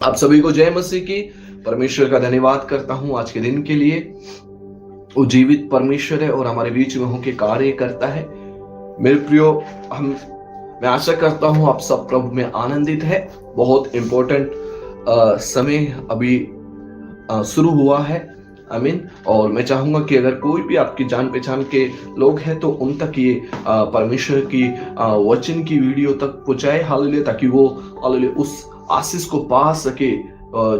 आप सभी को जय मसीह की। परमेश्वर का धन्यवाद करता हूं आज के दिन के लिए। वो जीवित परमेश्वर है और हमारे बीच में होकर कार्य करता है। मेरे प्रियो, मैं आशा करता हूं आप सब प्रभु में आनंदित है। बहुत इंपॉर्टेंट समय अभी शुरू हुआ है। आमीन। और मैं चाहूंगा कि अगर कोई भी आपकी जान पहचान के लोग हैं तो उन तक ये परमेश्वर की वचन की वीडियो तक पहुंचाए, हालेलुया, ताकि वो हालेलुया उस आशीष को पा सके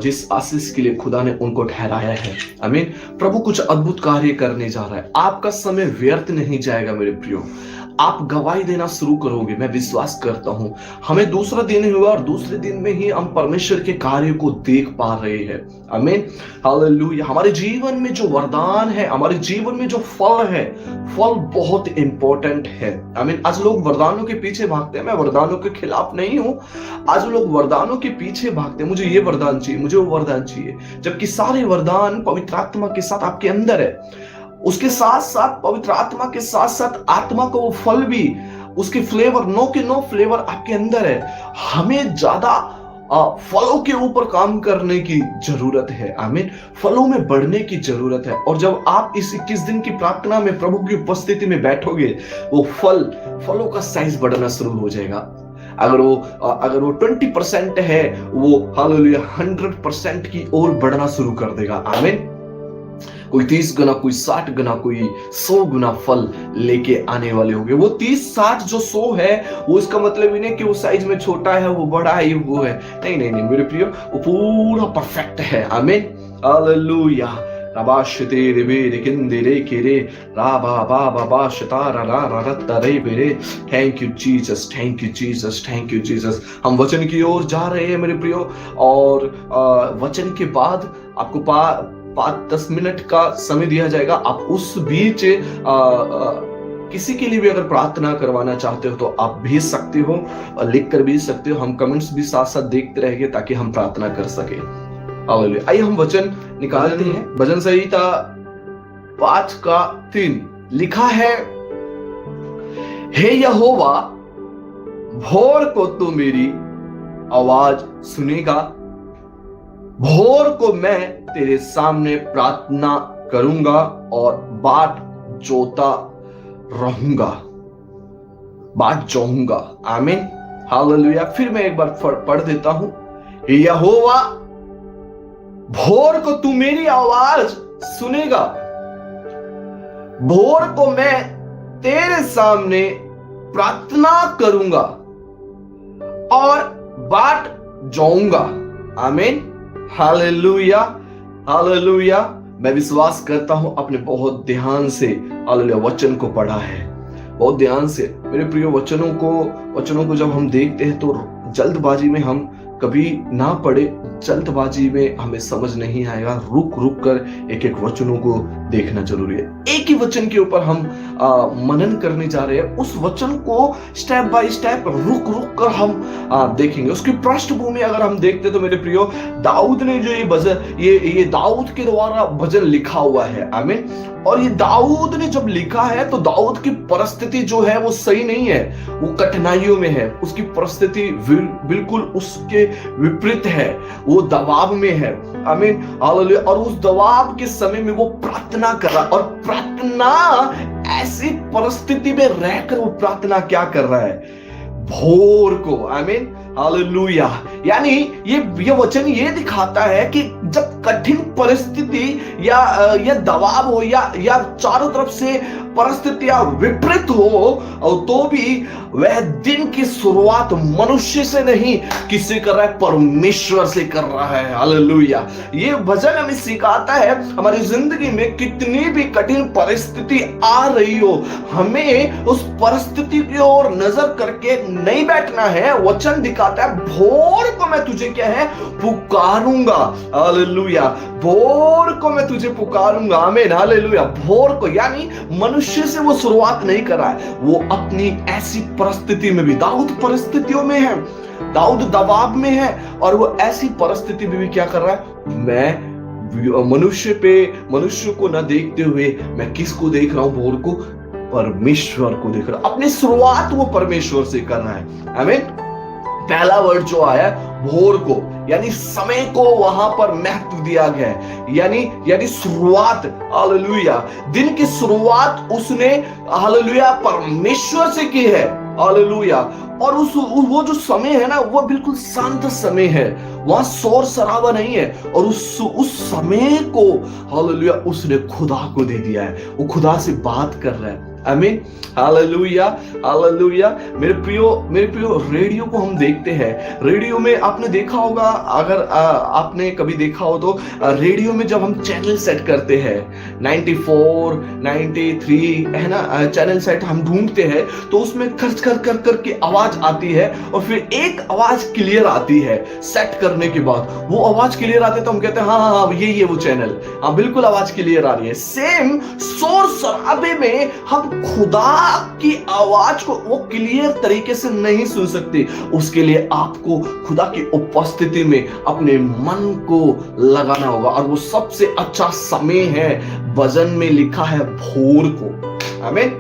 जिस आशीष के लिए खुदा ने उनको ठहराया है। आमीन। प्रभु कुछ अद्भुत कार्य करने जा रहा है। आपका समय व्यर्थ नहीं जाएगा मेरे प्रियो। आप गवाही देना शुरू करोगे, मैं विश्वास करता हूं। हमें दूसरा दिन हुआ और दूसरे दिन में ही हम परमेश्वर के कार्य को देख पा रहे हैं। आमीन। हालेलुया। हमारे जीवन में जो वरदान है, हमारे जीवन में जो फल है, फल बहुत इंपॉर्टेंट है। आमीन। आज लोग वरदानों के पीछे भागते हैं। मैं वरदानों के खिलाफ नहीं हूं। आज लोग वरदानों के पीछे भागते हैं, मुझे ये वरदान चाहिए, मुझे वो वरदान चाहिए, जबकि सारे वरदान पवित्र आत्मा के साथ आपके अंदर है। उसके साथ साथ पवित्र आत्मा के साथ साथ आत्मा का वो फल भी, उसके फ्लेवर, नो के नो फ्लेवर आपके अंदर है। हमें ज्यादा फलों के ऊपर काम करने की जरूरत है। आमीन। फलों में बढ़ने की जरूरत है। और जब आप इस 21 दिन की प्रार्थना में प्रभु की उपस्थिति में बैठोगे, वो फलों का साइज बढ़ना शुरू हो जाएगा। अगर वो 20% है, वो हालेलुया 100% की ओर बढ़ना शुरू कर देगा। आमीन। कोई 30 गुना, कोई 60 गुना, कोई 100 गुना फल लेके आने वाले होंगे। वो 30, 60 जो 100 है, वो इसका मतलब ही नहीं कि वो साइज में छोटा है, वो बड़ा है, वो है। नहीं नहीं नहीं मेरे प्रियो, वो पूरा परफेक्ट है। आमीन। हालेलुया। राबाशते रेबे रेकिंदे केरे राबा बाबा बाशता रा रा रा रे बेरे। Thank you Jesus, thank you Jesus, thank you Jesus. हम वचन की ओर जा रहे हैं मेरे प्रियो। और वचन के बाद आपको 5-10 मिनट का समय दिया जाएगा। आप उस बीच किसी के लिए भी अगर प्रार्थना करवाना चाहते हो तो आप भेज सकते हो, लिख कर भेज सकते हो। हम कमेंट्स भी साथ साथ देखते रहेंगे ताकि हम प्रार्थना कर सके। आइए हम वचन निकालते हैं। भजन संहिता 5:3 लिखा है, हे यहोवा, भोर को तू मेरी आवाज सुनेगा। भोर को मैं तेरे सामने प्रार्थना करूंगा और बाट जोता रहूंगा, बाट जोऊंगा। आमीन। हालेलुया। फिर मैं एक बार पढ़ देता हूं। यहोवा, भोर को तू मेरी आवाज सुनेगा। भोर को मैं तेरे सामने प्रार्थना करूंगा और बाट जोऊंगा। आमीन। हालेलुया। हालेलुया। मैं विश्वास करता हूं आपने बहुत ध्यान से हालेलुया वचन को पढ़ा है, बहुत ध्यान से मेरे प्रियो। वचनों को जब हम देखते हैं तो जल्दबाजी में हम कभी ना पढ़े, जल्दबाजी में हमें समझ नहीं आएगा। रुक रुक कर एक एक वचनों को देखना जरूरी है। एक ही वचन के ऊपर हम मनन करने जा रहे हैं। उस वचन को स्टेप बाय स्टेप रुक रुक कर हम देखेंगे। उसकी पृष्ठभूमि अगर हम देखते तो मेरे प्रियो, दाऊद ने जो ये भजन, ये दाऊद के द्वारा भजन लिखा हुआ है। आमीन। और ये दाऊद ने जब लिखा है तो दाऊद की परिस्थिति जो है वो सही नहीं है, वो कठिनाइयों में है। उसकी परिस्थिति बिल्कुल उसके विपरीत है, वो दबाव में है। आमीन। हालेलुया। और उस दबाव के समय में वो प्रार्थना कर रहा, और प्रार्थना ऐसी परिस्थिति में रहकर वो प्रार्थना क्या कर रहा है? भोर को। आमीन। हालेलुया। यानी ये वचन ये दिखाता है कि जब कठिन परिस्थिति या दबाव हो या चारों तरफ से परिस्थितियां विपरीत हो, तो भी वह दिन की शुरुआत मनुष्य से नहीं, किससे कर रहा है? परमेश्वर से कर रहा है। हालेलुया। ये भजन हमें सिखाता है हमारी जिंदगी में कितनी भी कठिन परिस्थिति आ रही हो, हमें उस परिस्थिति की ओर नजर करके नहीं बैठना है। वचन दिखाता है, भोर को मैं तुझे क्या है? पुकारूंगा। हालेलुया। भोर को मैं तुझे पुकारूंगा। आमीन। हालेलुया। भोर को, यानी मनुष्य से वो शुरुआत नहीं कर रहा है, वो अपनी ऐसी परिस्थिति में भी, दाऊद परिस्थितियों में है, दाऊद दबाव में है, और वो ऐसी परिस्थिति में भी क्या कर रहा है? मैं मनुष्य को ना देखते हुए मैं किसको देख रहा हूं? भोर को, परमेश्वर को देख रहा हूं। अपनी शुरुआत वो परमेश्वर से कर रहा है। आमीन। पहला वर्ड जो आया भोर को, यानी समय को वहां पर महत्व दिया गया है, यानी शुरुआत, हालेलुया, दिन की शुरुआत उसने हालेलुया परमेश्वर से की है, हालेलुया। और वो जो समय है ना, वो बिल्कुल शांत समय है, वहां शोर शराबा नहीं है, और उस समय को हालेलुया उसने खुदा को दे दिया है, वो खुदा से बात कर रहा है। आमीन, हालेलुया, हालेलुया। मेरे प्रियो रेडियो को हम देखते हैं, रेडियो में आपने देखा होगा, अगर आपने कभी देखा हो तो रेडियो में जब हम चैनल सेट करते हैं 94, 93 है ना, चैनल सेट हम ढूंढते हैं, तो उसमें खर्च कर के आवाज आती है, और फिर एक आवाज क्लियर आती है सेट करने के बाद। वो आवाज क्लियर आती है तो हम कहते हैं हाँ ये वो चैनल, हाँ बिल्कुल आवाज क्लियर आ रही है। सेम शोर शराबे में हम खुदा की आवाज को वो क्लियर तरीके से नहीं सुन सकते। उसके लिए आपको खुदा की उपस्थिति में अपने मन को लगाना होगा, और वो सबसे अच्छा समय है, वचन में लिखा है भोर को। आमीन,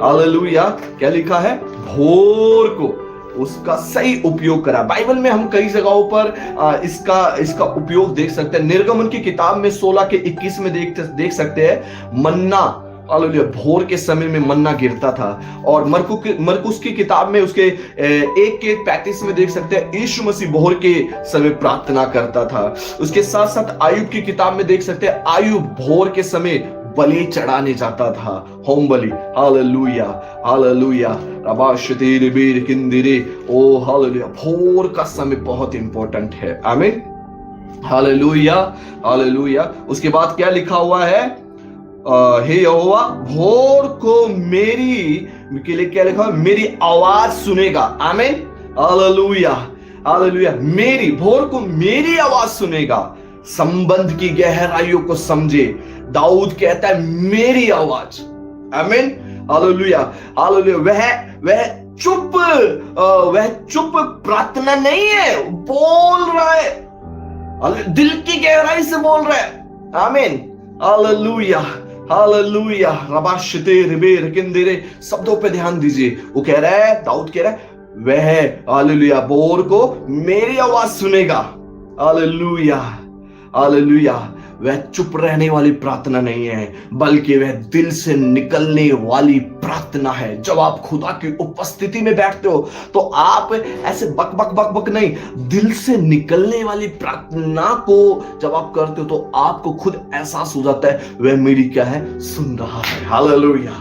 हालेलुया। क्या लिखा है? भोर को। उसका सही उपयोग करा। बाइबल में हम कई जगहों पर इसका उपयोग देख सकते हैं। निर्गमन की किताब में 16:21 में देख सकते हैं, मन्ना, हालेलुया, भोर के समय में मन्ना गिरता था। और मरकुस की किताब में उसके 1:35 में देख सकते हैं, यीशु मसीह भोर के समय प्रार्थना करता था। उसके साथ साथ आयुब की किताब में देख सकते हैं, आयुब भोर के समय बलि चढ़ाने जाता था, होम बलि। हालेलुया, हालेलुया, रबाशतीर बीर किंदिरे, ओ हालेलुया। भोर का समय बहुत इंपॉर्टेंट है। आमीन, हालेलुया, हालेलुया। उसके बाद क्या लिखा हुआ है? हे यहोवा, भोर को मेरी के लिए क्या लिखा है? मेरी आवाज सुनेगा। आमीन, हालेलुया, हालेलुया। मेरी, भोर को मेरी आवाज सुनेगा। संबंध की गहराइयों को समझे। दाऊद कहता है मेरी आवाज। आमीन, हालेलुया, हालेलुया। वह चुप प्रार्थना नहीं है, बोल रहा है, दिल की गहराई से बोल रहा है। आमीन, हालेलुया, हालेलुया। शब्दों पे ध्यान दीजिए। वो कह रहा है, दाऊद कह रहा है, वह हालेलुया भोर को मेरी आवाज सुनेगा। Hallelujah, hallelujah. वह चुप रहने वाली प्रार्थना नहीं है, बल्कि वह दिल से निकलने वाली प्रार्थना है। जब आप खुदा की उपस्थिति में बैठते हो तो आप ऐसे बक बक बक बक नहीं, दिल से निकलने वाली प्रार्थना को जब आप करते हो तो आपको खुद एहसास हो जाता है वह मेरी क्या है, सुन रहा है। Hallelujah,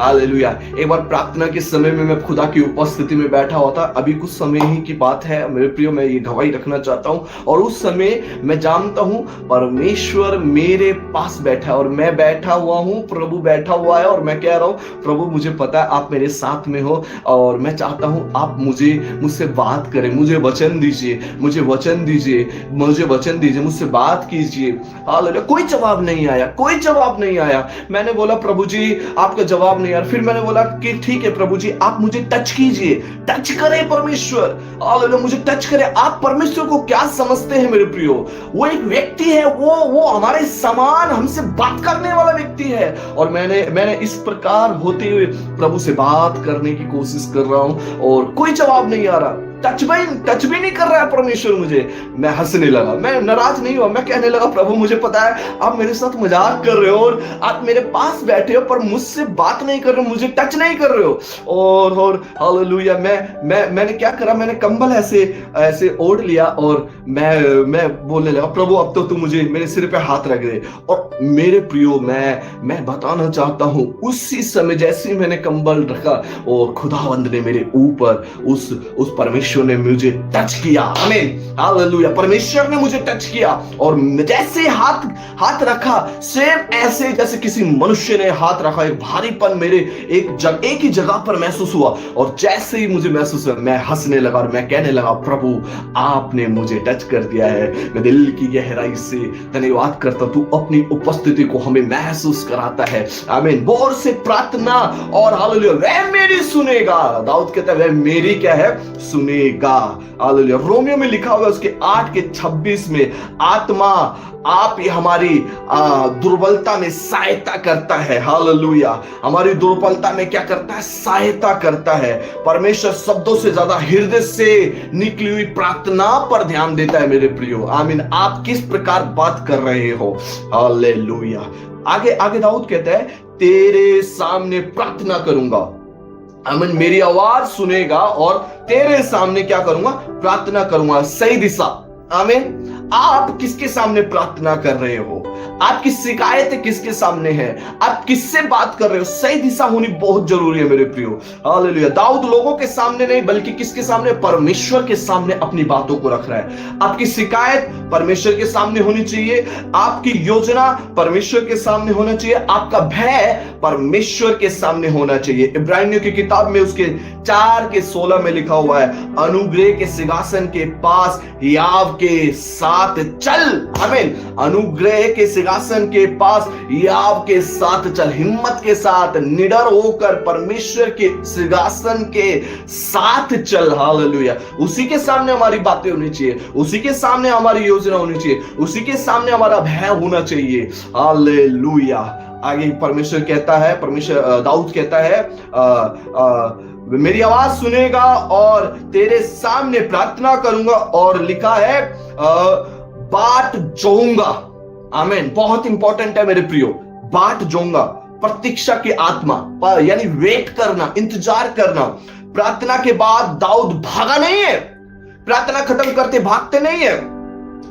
hallelujah. एक बार प्रार्थना के समय में मैं खुदा की उपस्थिति में बैठा हुआ था, अभी कुछ समय ही की बात है मेरे प्रियो, मैं ये गवाही रखना चाहता हूँ। और उस समय मैं जानता हूँ परमेश्वर मेरे पास बैठा है और मैं बैठा हुआ हूँ, प्रभु बैठा हुआ है, और मैं कह रहा हूँ प्रभु मुझे पता है आप मेरे साथ में हो, और मैं चाहता हूँ आप मुझसे बात करें, मुझे वचन दीजिए, मुझे वचन दीजिए, मुझे वचन दीजिए, मुझसे बात कीजिए। हालेलुया। कोई जवाब नहीं आया, कोई जवाब नहीं आया। मैंने बोला प्रभु जी आपका जवाब नहीं आया। फिर मैंने बोला कि ठीक है प्रभु जी, आप मुझे टच कीजिए, टच करें परमेश्वर, हालेलुया, मुझे टच करें। आप परमेश्वर को क्या समझते हैं मेरे प्रियो? वो एक व्यक्ति है, वो हमारे समान हमसे बात करने वाला व्यक्ति है। और मैंने इस प्रकार होते हुए प्रभु से बात करने की कोशिश कर रहा हूं और कोई जवाब नहीं आ रहा, टच भी नहीं कर रहा है परमेश्वर मुझे। मैं हंसने लगा, मैं नाराज नहीं हुआ, मैं कहने लगा प्रभु मुझे पता है आप मेरे साथ मजाक कर रहे हो और आप मेरे पास बैठे हो पर मुझसे बात नहीं कर रहे हो, मुझे टच नहीं कर रहे हो। और हालेलुया, मैंने क्या करा, मैंने कंबल ऐसे ओढ़ लिया और मैं बोलने लगा प्रभु अब तो तू मुझे मेरे सिर पे हाथ रख दे। और मेरे प्रियो, मैं बताना चाहता हूं, उसी समय जैसे ही मैंने कंबल रखा और खुदावंद ने मेरे ऊपर उस परमेश्वर ने मुझे टच किया। आमीन, हालेलुया। परमेश्वर ने मुझे टच किया और जैसे हाथ रखा, सेम ऐसे जैसे किसी मनुष्य ने हाथ रखा, एक भारीपन मेरे एक ही जगह पर महसूस हुआ। और जैसे ही मुझे महसूस हुआ मैं हंसने लगा और मैं कहने लगा प्रभु आपने मुझे टच कर दिया है। मैं दिल की गहराई से धन्यवाद करता हूं, तू अपनी उपस्थिति को हमें महसूस कराता है। आमीन। भोर से प्रार्थना और हालेलुया, वह मेरी सुनेगा। दाऊद कहता है वह मेरी क्या है, सुनेगा। सुनेगा। हालेलुया। रोमियो में लिखा हुआ है उसके 8:26 में, आत्मा आप ही हमारी दुर्बलता में सहायता करता है। हालेलुया। हमारी दुर्बलता में क्या करता है? सहायता करता है। परमेश्वर शब्दों से ज्यादा हृदय से निकली हुई प्रार्थना पर ध्यान देता है मेरे प्रियो। आमीन। आप किस प्रकार बात कर रहे हो? हालेलुया। आगे आगे दाऊद कहता है, तेरे सामने प्रार्थना करूंगा। आमीन। मेरी आवाज सुनेगा और तेरे सामने क्या करूंगा? प्रार्थना करूंगा। सही दिशा। आमीन। आप किसके सामने प्रार्थना कर रहे हो? आपकी शिकायतें किसके सामने है? आप किससे बात कर रहे हो? सही दिशा होनी बहुत जरूरी है मेरे प्रियो। हालेलुया। दाऊद लोगों के सामने नहीं बल्कि किसके सामने? परमेश्वर के सामने अपनी बातों को रख रहा है। आपकी शिकायत परमेश्वर के सामने होनी चाहिए, आपकी योजना परमेश्वर के सामने होना चाहिए, आपका भय परमेश्वर के सामने होना चाहिए। इब्रानियों की किताब में उसके 4:16 में लिखा हुआ है, अनुग्रह के सिंहासन के पास याव के साथ चल। आमीन। अनुग्रह के सिंहासन के पास याव के साथ चल। हिम्मत के साथ निडर होकर परमेश्वर के सिंहासन के साथ चल। हालेलुया। उसी के सामने हमारी बातें होनी चाहिए, उसी के सामने हमारी योजना होनी चाहिए, उसी के सामने हमारा भय होना चाहिए। हालेलुया। आगे परमेश्वर कहता है, दाऊद कहता है, मेरी आवाज सुनेगा और तेरे सामने प्रार्थना करूंगा, और लिखा है बाट जोऊंगा। आमीन। बहुत इंपॉर्टेंट है मेरे प्रियो। बाट जोऊंगा, प्रतीक्षा की आत्मा, यानी वेट करना, इंतजार करना। प्रार्थना के बाद दाऊद भागा नहीं है, प्रार्थना खत्म करते भागते नहीं है।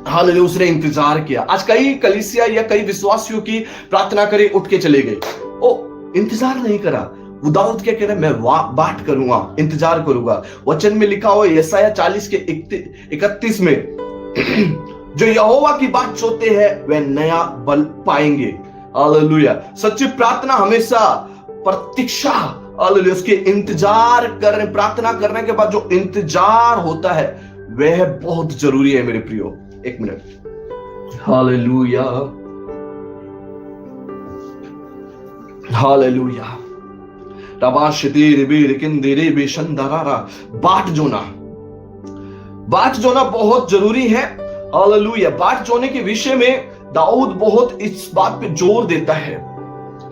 हालेलुया। उसने इंतजार किया। आज कई कलीसिया या कई विश्वासियों की प्रार्थना करे उठ के चले गए, ओ इंतजार नहीं करा। वो दाऊद क्या कह रहा है? मैं बाट करूंगा, इंतजार करूंगा। वचन में लिखा हुआ यशायाह 40:31 में, जो यहोवा की बात चाहते हैं वे नया बल पाएंगे। हालेलुया। सच्ची प्रार्थना हमेशा प्रतीक्षा, हालेलुया, उसके इंतजार करने, प्रार्थना करने के बाद जो इंतजार होता है वह बहुत जरूरी है मेरे प्रियो। एक मिनट। हालेलुया। हालेलुया। बाट जोना, बाट जोना बहुत जरूरी है। हालेलुया। बाट जोने के विषय में दाऊद बहुत इस बात पे जोर देता है।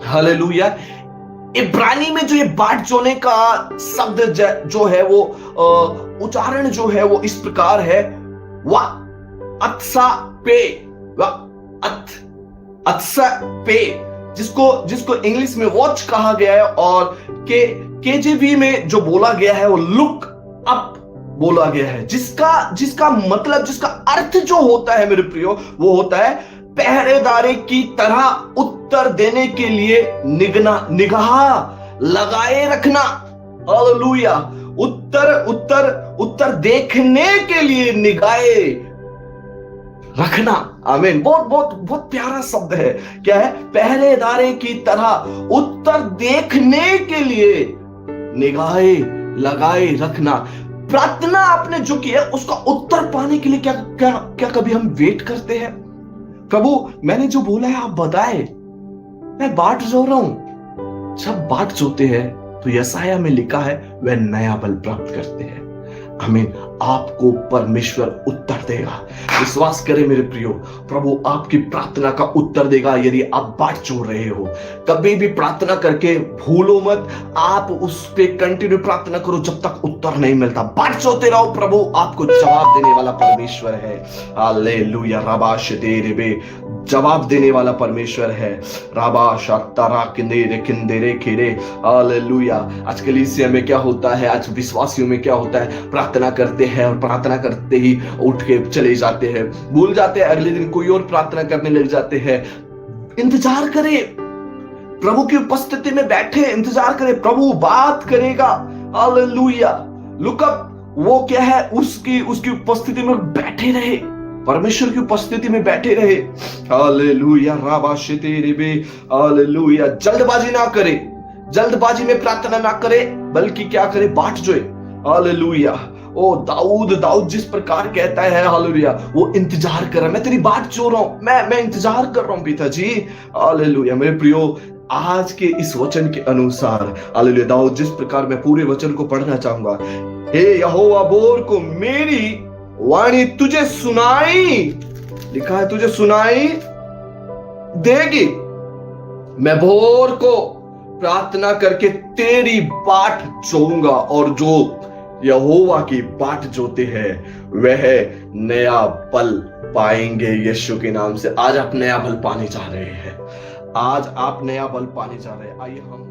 हालेलुया। इब्रानी में जो ये बाट जोने का शब्द जो है वो उच्चारण जो है वो इस प्रकार है, वा अत्सा पे, वा अत्सा पे, जिसको इंग्लिश में वॉच कहा गया है, और केजेवी में जो बोला गया है वो लुक अप बोला गया है, जिसका मतलब, जिसका अर्थ जो होता है मेरे प्रियो, वो होता है पहरेदारी की तरह उत्तर देने के लिए निगाह लगाए रखना। हालेलुया। उत्तर देखने के लिए निगाहें रखना। आमीन। बहुत बहुत बहुत प्यारा शब्द है। क्या है? पहरेदारी की तरह उत्तर देखने के लिए निगाहें लगाए रखना। प्रार्थना आपने जो की है उसका उत्तर पाने के लिए क्या कभी हम वेट करते हैं? प्रभु मैंने जो बोला है आप बताए, मैं बाट जो रहा हूं। जब बाट जोते हैं तो यशायाह में लिखा है वह नया बल प्राप्त करते हैं। आमीन। आपको परमेश्वर उत्तर देगा। विश्वास करें मेरे प्रियो, प्रभु आपकी प्रार्थना का उत्तर देगा यदि आप बाट जोड़ रहे हो। कभी भी प्रार्थना करके भूलो मत, आप उस पे कंटिन्यू प्रार्थना करो जब तक उत्तर नहीं मिलता। बाट जोते रहो, प्रभु आपको जवाब देने वाला परमेश्वर है। हालेलुया। राबाश देरे, जवाब देने वाला परमेश्वर है। राबाश तारा किंदेरे किंदेरे खेरे। हालेलुया। आज कलीसिया में क्या होता है, आज विश्वासियों में क्या होता है, प्रार्थना करते हैं और प्रार्थना करते ही उठ के चले जाते हैं, भूल जाते हैं, अगले दिन कोई और प्रार्थना करने लग जाते हैं। इंतजार करें, प्रभु की उपस्थिति में बैठे इंतजार करें, प्रभु बात करेगा। हालेलुया। लुक अप, वो क्या है, उसकी उपस्थिति में बैठे रहे, परमेश्वर की उपस्थिति में बैठे रहे। हालेलुया। हालेलुया। जल्दबाजी ना करे, जल्दबाजी में प्रार्थना ना करे, बल्कि क्या करे, बाट जोए। हालेलुया। ओ दाऊद जिस प्रकार कहता है, हालेलुया, वो इंतजार कर रहा है। मैं तेरी बात जो रहा हूं, मैं इंतजार कर रहा हूं पिताजी। हालेलुया। मेरे प्रियो, आज के इस वचन के अनुसार, हालेलुया, दाऊद जिस प्रकार, मैं पूरे वचन को पढ़ना चाहूंगा, हे यहोवा बोर को मेरी वाणी तुझे सुनाई, लिखा है तुझे सुनाई देगी। मैं भोर को प्रार्थना करके तेरी बाट जोऊंगा, और जो यहोवा की बाट जोते हैं वह नया बल पाएंगे यीशु के नाम से। आज आप नया बल पाने जा रहे हैं, आज आप नया बल पाने जा रहे हैं। आइए हम